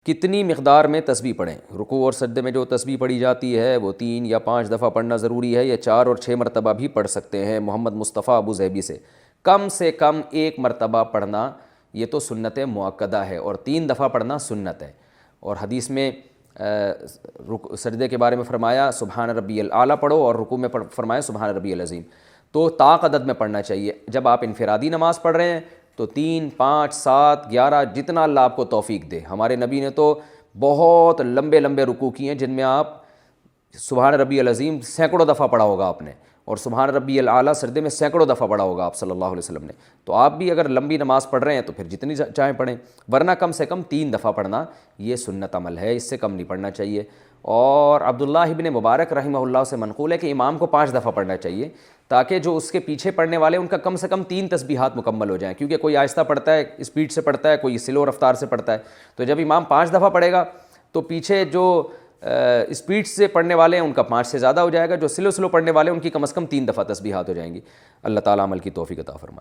کتنی مقدار میں تسبیح پڑھیں؟ رکوع اور سجدے میں جو تسبیح پڑھی جاتی ہے وہ 3 یا 5 دفعہ پڑھنا ضروری ہے یا 4 اور 6 مرتبہ بھی پڑھ سکتے ہیں؟ محمد مصطفیٰ ابو ظہبی سے کم 1 مرتبہ پڑھنا یہ تو سنت مؤکدہ ہے، اور 3 دفعہ پڑھنا سنت ہے۔ اور حدیث میں سجدے کے بارے میں فرمایا سبحان ربی الاعلیٰ پڑھو، اور رکوع میں فرمایا سبحان ربی العظیم، تو طاق عدد میں پڑھنا چاہیے۔ جب آپ انفرادی نماز پڑھ رہے ہیں تو 3، 5، 7، 11 جتنا اللہ آپ کو توفیق دے۔ ہمارے نبی نے تو بہت لمبے لمبے رکوع کیے ہیں جن میں آپ سبحان ربی العظیم سینکڑوں دفعہ پڑھا ہوگا آپ نے، اور سبحان ربی الاعلیٰ سجدے میں سینکڑوں دفعہ پڑھا ہوگا آپ صلی اللہ علیہ وسلم نے۔ تو آپ بھی اگر لمبی نماز پڑھ رہے ہیں تو پھر جتنی چاہیں پڑھیں، ورنہ کم سے کم 3 دفعہ پڑھنا یہ سنت عمل ہے، اس سے کم نہیں پڑھنا چاہیے۔ اور عبداللہ ابن مبارک رحمہ اللہ سے منقول ہے کہ امام کو 5 دفعہ پڑھنا چاہیے، تاکہ جو اس کے پیچھے پڑھنے والے ان کا کم سے کم 3 تسبیحات مکمل ہو جائیں، کیونکہ کوئی آہستہ پڑھتا ہے، اسپیڈ سے پڑھتا ہے، کوئی سلو رفتار سے پڑھتا ہے۔ تو جب امام 5 دفعہ پڑھے گا تو پیچھے جو اسپیڈ سے پڑھنے والے ہیں ان کا 5 سے زیادہ ہو جائے گا، جو سلو پڑھنے والے ہیں ان کی کم از کم 3 دفعہ تسبیحات ہو جائیں گی۔ اللہ تعالیٰ عمل کی توفیق عطا فرمائے۔